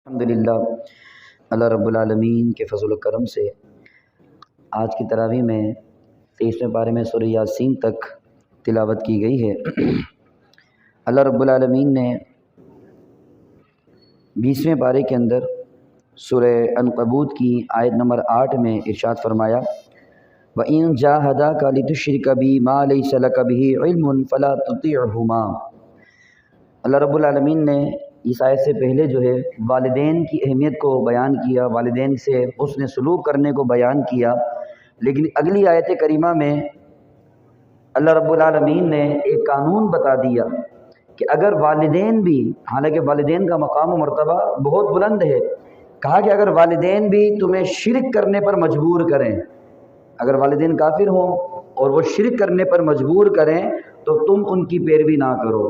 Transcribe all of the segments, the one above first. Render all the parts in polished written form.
الحمدللہ اللہ رب العالمین کے فضل و کرم سے آج کی تراویح میں 23ویں پارے میں سورہ یاسین تک تلاوت کی گئی ہے۔ اللہ رب العالمین نے 20ویں پارے کے اندر سورہ عنکبوت کی آیت نمبر 8 میں ارشاد فرمایا وَإِن جَاهَدَاكَ لِتُشْرِكَ بِي مَا لَيْسَ لَكَ بِهِ عِلْمٌ فَلَا تُطِعْهُمَا۔ اللہ رب العالمین نے اس آیت سے پہلے جو ہے والدین کی اہمیت کو بیان کیا، والدین سے حسن سلوک کرنے کو بیان کیا، لیکن اگلی آیت کریمہ میں اللہ رب العالمین نے ایک قانون بتا دیا کہ اگر والدین بھی، حالانکہ والدین کا مقام و مرتبہ بہت بلند ہے، کہا کہ اگر والدین بھی تمہیں شرک کرنے پر مجبور کریں، اگر والدین کافر ہوں اور وہ شرک کرنے پر مجبور کریں تو تم ان کی پیروی نہ کرو۔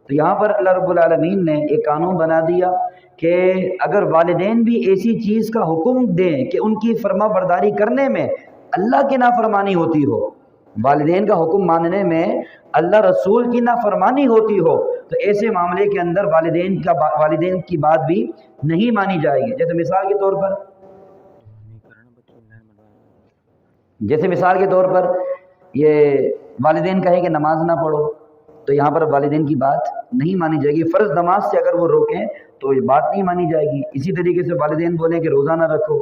تو یہاں پر اللہ رب العالمین نے ایک قانون بنا دیا کہ اگر والدین بھی ایسی چیز کا حکم دیں کہ ان کی فرما برداری کرنے میں اللہ کی نافرمانی ہوتی ہو، والدین کا حکم ماننے میں اللہ رسول کی نافرمانی ہوتی ہو، تو ایسے معاملے کے اندر والدین کی بات بھی نہیں مانی جائے گی۔ جیسے مثال کے طور پر یہ والدین کہیں کہ نماز نہ پڑھو، تو یہاں پر والدین کی بات نہیں مانی جائے گی۔ فرض نماز سے اگر وہ روکیں تو یہ بات نہیں مانی جائے گی۔ اسی طریقے سے والدین بولیں کہ روزہ نہ رکھو،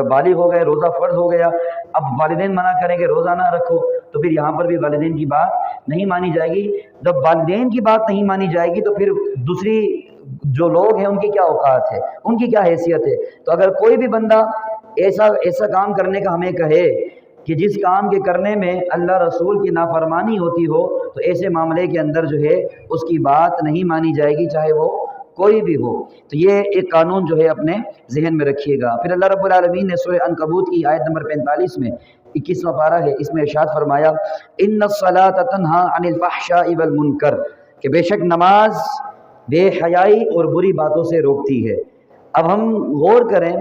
بالغ ہو گئے، روزہ فرض ہو گیا، اب والدین منع کریں کہ روزہ نہ رکھو، تو پھر یہاں پر بھی والدین کی بات نہیں مانی جائے گی۔ جب والدین کی بات نہیں مانی جائے گی تو پھر دوسری جو لوگ ہیں ان کی کیا اوقات ہے، ان کی کیا حیثیت ہے۔ تو اگر کوئی بھی بندہ ایسا کام کرنے کا ہمیں کہے کہ جس کام کے کرنے میں اللہ رسول کی نافرمانی ہوتی ہو، تو ایسے معاملے کے اندر جو ہے اس کی بات نہیں مانی جائے گی، چاہے وہ کوئی بھی ہو۔ تو یہ ایک قانون جو ہے اپنے ذہن میں رکھیے گا۔ پھر اللہ رب العالمین نے سورہ عنکبوت کی آیت نمبر 45 میں 21واں پارہ ہے، اس میں ارشاد فرمایا ان الصلاۃ تنہی عن الفحشاء والمنکر، کہ بے شک نماز بے حیائی اور بری باتوں سے روکتی ہے۔ اب ہم غور کریں،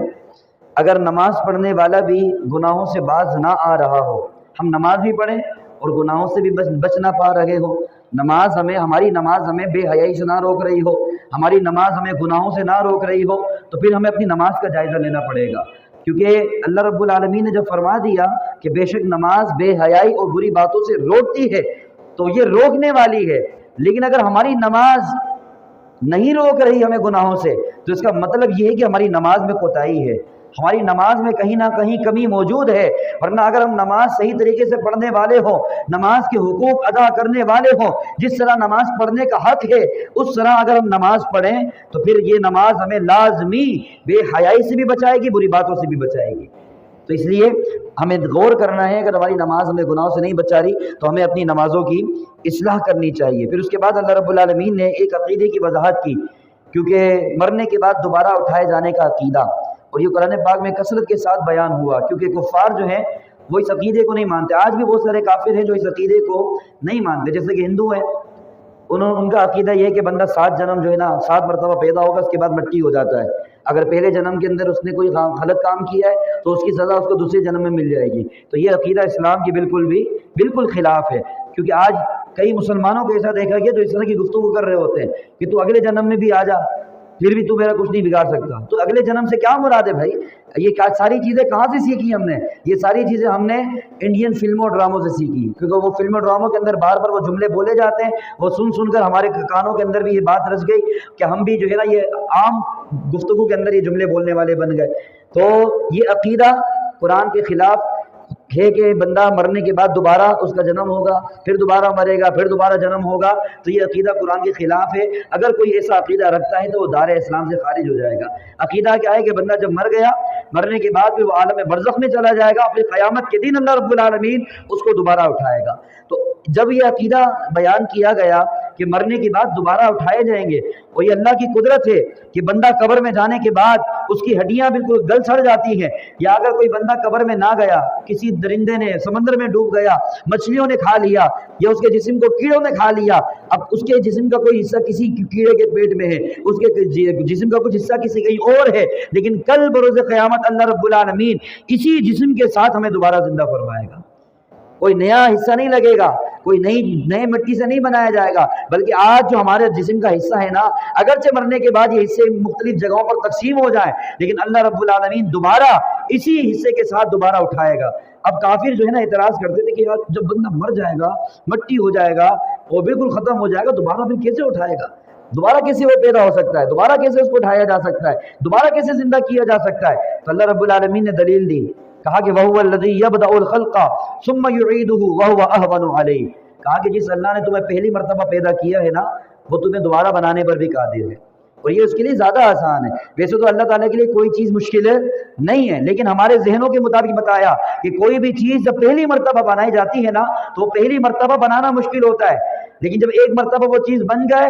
اگر نماز پڑھنے والا بھی گناہوں سے باز نہ آ رہا ہو، ہم نماز بھی پڑھیں اور گناہوں سے بھی بچ نہ پا رہے ہو، ہماری نماز ہمیں بے حیائی سے نہ روک رہی ہو، ہماری نماز ہمیں گناہوں سے نہ روک رہی ہو، تو پھر ہمیں اپنی نماز کا جائزہ لینا پڑے گا۔ کیونکہ اللہ رب العالمین نے جب فرما دیا کہ بے شک نماز بے حیائی اور بری باتوں سے روکتی ہے، تو یہ روکنے والی ہے، لیکن اگر ہماری نماز نہیں روک رہی ہمیں گناہوں سے، تو اس کا مطلب یہ ہے کہ ہماری نماز میں کوتاہی ہے، ہماری نماز میں کہیں نہ کہیں کمی موجود ہے۔ ورنہ اگر ہم نماز صحیح طریقے سے پڑھنے والے ہوں، نماز کے حقوق ادا کرنے والے ہوں، جس طرح نماز پڑھنے کا حق ہے اس طرح اگر ہم نماز پڑھیں، تو پھر یہ نماز ہمیں لازمی بے حیائی سے بھی بچائے گی، بری باتوں سے بھی بچائے گی۔ تو اس لیے ہمیں غور کرنا ہے، اگر ہماری نماز ہمیں گناہوں سے نہیں بچا رہی تو ہمیں اپنی نمازوں کی اصلاح کرنی چاہیے۔ پھر اس کے بعد اللہ رب العالمین نے ایک عقیدے کی وضاحت کی، کیونکہ مرنے کے بعد دوبارہ اٹھائے جانے کا عقیدہ، اور یہ قرآن پاک میں کثرت کے ساتھ بیان ہوا، کیونکہ کفار جو ہیں وہ اس عقیدے کو نہیں مانتے۔ آج بھی بہت سارے کافر ہیں جو اس عقیدے کو نہیں مانتے، جیسے کہ ہندو ہیں، ان کا عقیدہ یہ ہے کہ بندہ 7 جنم جو ہے نا 7 مرتبہ پیدا ہوگا، اس کے بعد مٹی ہو جاتا ہے۔ اگر پہلے جنم کے اندر اس نے کوئی غلط کام کیا ہے تو اس کی سزا اس کو دوسرے جنم میں مل جائے گی۔ تو یہ عقیدہ اسلام کی بالکل خلاف ہے، کیونکہ آج کئی مسلمانوں کو ایسا دیکھا گیا تو اس طرح کی گفتگو کر رہے ہوتے ہیں کہ تو اگلے جنم میں بھی آ جا، پھر بھی تو میرا کچھ نہیں بگاڑ سکتا۔ تو اگلے جنم سے کیا مراد ہے بھائی؟ یہ ساری چیزیں کہاں سے سیکھی ہم نے؟ یہ ساری چیزیں ہم نے انڈین فلموں اور ڈراموں سے سیکھی، کیونکہ وہ فلموں اور ڈراموں کے اندر بار بار وہ جملے بولے جاتے ہیں، وہ سن کر ہمارے کانوں کے اندر بھی یہ بات رچ گئی کہ ہم بھی جو ہے نا یہ عام گفتگو کے اندر یہ جملے بولنے والے بن گئے۔ تو یہ عقیدہ قرآن کے خلاف ہے کہ بندہ مرنے کے بعد دوبارہ اس کا جنم ہوگا، پھر دوبارہ مرے گا، پھر دوبارہ جنم ہوگا، تو یہ عقیدہ قرآن کے خلاف ہے۔ اگر کوئی ایسا عقیدہ رکھتا ہے تو وہ دار اسلام سے خارج ہو جائے گا۔ عقیدہ کیا ہے کہ بندہ جب مر گیا، مرنے کے بعد پھر وہ عالم برزخ میں چلا جائے گا، اپنی قیامت کے دن اللہ رب العالمین اس کو دوبارہ اٹھائے گا۔ تو جب یہ عقیدہ بیان کیا گیا کہ مرنے کے بعد دوبارہ اٹھائے جائیں گے، اور یہ اللہ کی قدرت ہے کہ بندہ قبر میں جانے کے بعد اس کی ہڈیاں بالکل گل سڑ جاتی ہیں، یا اگر کوئی بندہ قبر میں نہ گیا، کسی درندے نے سمندر میں ڈوب گیا، مچھلیوں نے کھا لیا، یا اس کے جسم کو کیڑوں نے کھا لیا، اب اس کے جسم کا کوئی حصہ کسی کیڑے کے پیٹ میں ہے، اس کے جسم کا کچھ حصہ کسی کہیں اور ہے، لیکن کل بروز قیامت اللہ رب العالمین اسی جسم کے ساتھ ہمیں دوبارہ زندہ فرمائے گا، کوئی نیا حصہ نہیں لگے گا۔ کوئی نئے مٹی سے نہیں بنایا جائے گا، بلکہ آج جو ہمارے جسم کا حصہ ہے نا، اگرچہ مرنے کے بعد یہ حصے مختلف جگہوں پر تقسیم ہو جائیں، لیکن اللہ رب العالمین دوبارہ اسی حصے کے ساتھ دوبارہ اٹھائے گا۔ اب کافر جو ہے نا اعتراض کرتے تھے کہ یار جب بندہ مر جائے گا، مٹی ہو جائے گا، وہ بالکل ختم ہو جائے گا، دوبارہ پھر کیسے اٹھائے گا؟ دوبارہ کیسے وہ پیدا ہو سکتا ہے؟ دوبارہ کیسے اس کو اٹھایا جا سکتا ہے؟ دوبارہ کیسے زندہ کیا جا سکتا ہے؟ تو اللہ رب العالمین نے دلیل دی، کہا کہ وَهُوَ الَّذِي يَبْدَأُ الْخَلْقَ ثُمَّ يُعِيدُهُ وَهُوَ أَهْوَنُ عَلَيْهِ، کہا کہ جس اللہ نے تمہیں پہلی مرتبہ پیدا کیا ہے نا، وہ تمہیں دوبارہ بنانے پر بھی قادر ہے، اور یہ اس کے لیے زیادہ آسان ہے۔ ویسے تو اللہ تعالیٰ کے لیے کوئی چیز مشکل نہیں ہے، لیکن ہمارے ذہنوں کے مطابق بتایا کہ کوئی بھی چیز جب پہلی مرتبہ بنائی جاتی ہے نا، تو پہلی مرتبہ بنانا مشکل ہوتا ہے، لیکن جب ایک مرتبہ وہ چیز بن جائے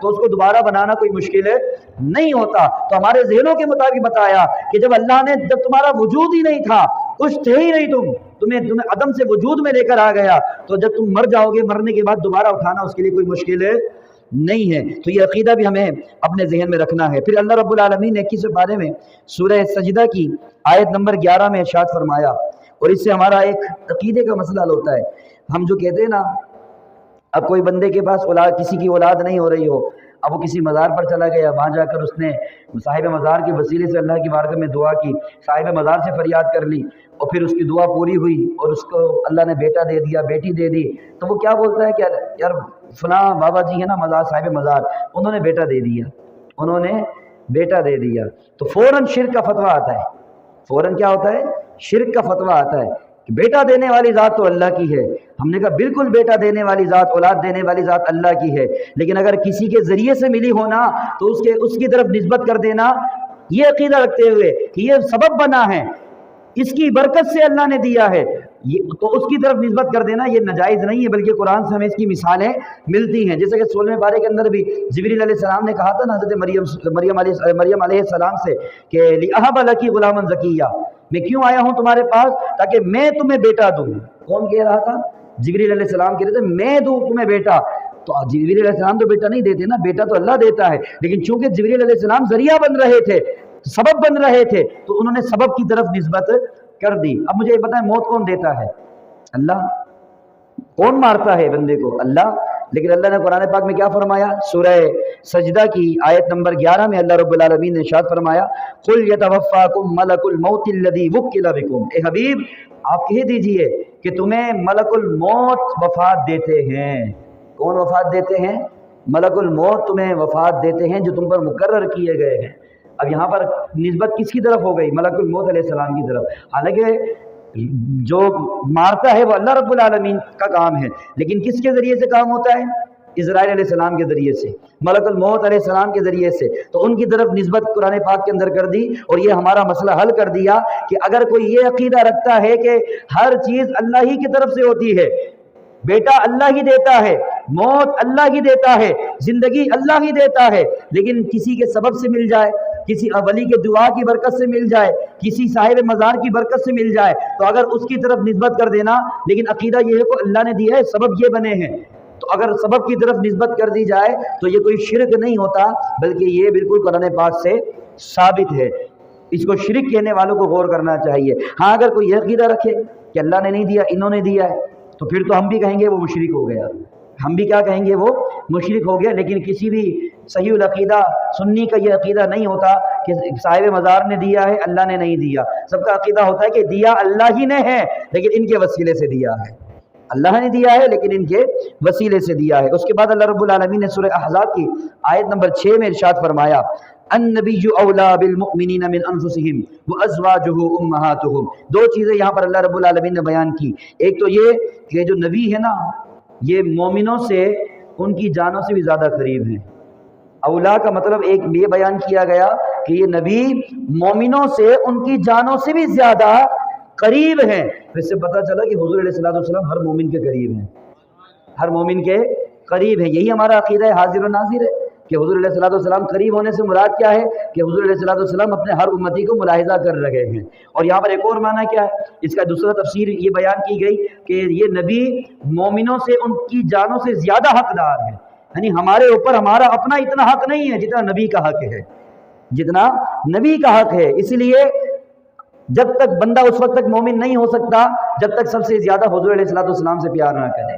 تو اس کو دوبارہ بنانا کوئی مشکل نہیں ہوتا۔ تو ہمارے ذہنوں کے مطابق بتایا کہ جب اللہ نے، جب تمہارا وجود ہی نہیں تھا، کچھ تھے ہی نہیں، تمہیں عدم سے وجود میں لے کر آ گیا، تو جب تم مر جاؤ گے، مرنے کے بعد دوبارہ اٹھانا اس کے لیے کوئی مشکل نہیں ہے۔ تو یہ عقیدہ بھی ہمیں اپنے ذہن میں رکھنا ہے۔ پھر اللہ رب العالمین نے 21 پارے میں سورہ سجدہ کی آیت نمبر 11 میں ارشاد فرمایا، اور اس سے ہمارا ایک عقیدے کا مسئلہ حل ہوتا ہے۔ ہم جو کہتے ہیں نا، اب کوئی بندے کے پاس اولاد، کسی کی اولاد نہیں ہو رہی ہو، اب وہ کسی مزار پر چلا گیا، وہاں جا کر اس نے صاحب مزار کے وسیلے سے اللہ کی بارگاہ میں دعا کی، صاحب مزار سے فریاد کر لی، اور پھر اس کی دعا پوری ہوئی اور اس کو اللہ نے بیٹا دے دیا، بیٹی دے دی، تو وہ کیا بولتا ہے کہ یار فلاں بابا جی ہے نا مزار، صاحب مزار، انہوں نے بیٹا دے دیا، انہوں نے بیٹا دے دیا، تو فوراً شرک کا فتویٰ آتا ہے۔ فوراً کیا ہوتا ہے؟ شرک کا فتویٰ آتا ہے کہ بیٹا دینے والی ذات تو اللہ کی ہے۔ ہم نے کہا بالکل بیٹا دینے والی ذات، اولاد دینے والی ذات اللہ کی ہے، لیکن اگر کسی کے ذریعے سے ملی ہونا تو اس کی طرف نسبت کر دینا، یہ عقیدہ رکھتے ہوئے کہ یہ سبب بنا ہے، اس کی برکت سے اللہ نے دیا ہے، تو اس کی طرف نسبت کر دینا یہ ناجائز نہیں ہے، بلکہ قرآن سے ہمیں اس کی مثالیں ملتی ہیں۔ جیسے کہ 16ویں پارے کے اندر بھی جبریل علیہ السلام نے کہا تھا نا حضرت مریم علیہ السلام سے کہ لِأَهَبَ لَكِ غُلَامًا زَكِيًّا، میں کیوں آیا ہوں تمہارے پاس؟ تاکہ میں تمہیں بیٹا دوں۔ کون کہہ رہا تھا؟ جبریل علیہ السلام کہہ رہے تھے میں دوں تمہیں بیٹا۔ تو جبریل علیہ السلام تو بیٹا نہیں دیتے نا، بیٹا تو اللہ دیتا ہے، لیکن چونکہ جبریل علیہ السلام ذریعہ بن رہے تھے، سبب بن رہے تھے، تو انہوں نے سبب کی طرف نسبت کر دی۔ اب مجھے یہ بتائیں موت کون دیتا ہے؟ اللہ۔ کون مارتا ہے بندے کو؟ اللہ۔ لیکن اللہ نے قرآن پاک میں کیا فرمایا؟ سورہ سجدہ کی آیت نمبر 11 میں اللہ رب العالمین نے ارشاد فرمایا قُلْ يَتَوَفَّاكُمْ مَلَكُ الْمَوْتِ الَّذِي وُكِّلَ بِكُمْ، اے حبیب آپ کہہ دیجئے کہ تمہیں ملک الموت وفات دیتے ہیں۔ کون وفات دیتے ہیں؟ ملک الموت تمہیں وفات دیتے ہیں جو تم پر مقرر کیے گئے ہیں۔ اب یہاں پر نسبت کس کی طرف ہو گئی؟ ملک الموت علیہ السلام کی طرف، حالانکہ جو مارتا ہے وہ اللہ رب العالمین کا کام ہے، لیکن کس کے ذریعے سے کام ہوتا ہے؟ اسرائیل علیہ السلام کے ذریعے سے، ملک الموت علیہ السلام کے ذریعے سے، تو ان کی طرف نسبت قرآن پاک کے اندر کر دی، اور یہ ہمارا مسئلہ حل کر دیا کہ اگر کوئی یہ عقیدہ رکھتا ہے کہ ہر چیز اللہ ہی کی طرف سے ہوتی ہے، بیٹا اللہ ہی دیتا ہے، موت اللہ ہی دیتا ہے، زندگی اللہ ہی دیتا ہے، لیکن کسی کے سبب سے مل جائے، کسی ولی کے دعا کی برکت سے مل جائے، کسی صاحب مزار کی برکت سے مل جائے، تو اگر اس کی طرف نسبت کر دینا، لیکن عقیدہ یہ ہے کہ اللہ نے دیا ہے، سبب یہ بنے ہیں، تو اگر سبب کی طرف نسبت کر دی جائے تو یہ کوئی شرک نہیں ہوتا، بلکہ یہ بالکل قرآن پاک سے ثابت ہے۔ اس کو شرک کہنے والوں کو غور کرنا چاہیے۔ ہاں اگر کوئی یہ عقیدہ رکھے کہ اللہ نے نہیں دیا، انہوں نے دیا ہے، تو پھر تو ہم بھی کہیں گے وہ مشرک ہو گیا، ہم بھی کیا کہیں گے؟ وہ مشرک ہو گیا۔ لیکن کسی بھی صحیح العقیدہ سنی کا یہ عقیدہ نہیں ہوتا کہ صاحب مزار نے دیا ہے، اللہ نے نہیں دیا۔ سب کا عقیدہ ہوتا ہے کہ دیا اللہ ہی نے ہے، لیکن ان کے وسیلے سے دیا ہے، اللہ نے دیا ہے لیکن ان کے وسیلے سے دیا ہے۔ اس کے بعد اللہ رب العالمین نے سورہ احزاب کی آیت نمبر 6 میں ارشاد فرمایا النبی اولیٰ بالمؤمنین من انفسہم وازواجہ امہاتہم۔ دو چیزیں یہاں پر اللہ رب العالمین نے بیان کی۔ ایک تو یہ کہ جو نبی ہے نا، یہ مومنوں سے ان کی جانوں سے بھی زیادہ قریب ہیں۔ اولیٰ کا مطلب ایک یہ بیان کیا گیا کہ یہ نبی مومنوں سے ان کی جانوں سے بھی زیادہ قریب ہیں۔ اس سے پتہ چلا کہ حضور علیہ السلام ہر مومن کے قریب ہیں، ہر مومن کے قریب ہیں۔ یہی ہمارا عقیدہ ہے حاضر و ناظر ہے کہ حضور علیہ السلام قریب ہونے سے مراد کیا ہے کہ حضور علیہ السلام اپنے ہر امتی کو ملاحظہ کر رہے ہیں۔ اور یہاں پر ایک اور معنی کیا ہے، اس کا دوسرا تفسیر یہ بیان کی گئی کہ یہ نبی مومنوں سے ان کی جانوں سے زیادہ حقدار ہے، یعنی ہمارے اوپر ہمارا اپنا اتنا حق نہیں ہے جتنا نبی کا حق ہے، جتنا نبی کا حق ہے۔ اس لیے جب تک بندہ اس وقت تک مومن نہیں ہو سکتا جب تک سب سے زیادہ حضور علیہ السلام سے پیار نہ کرے۔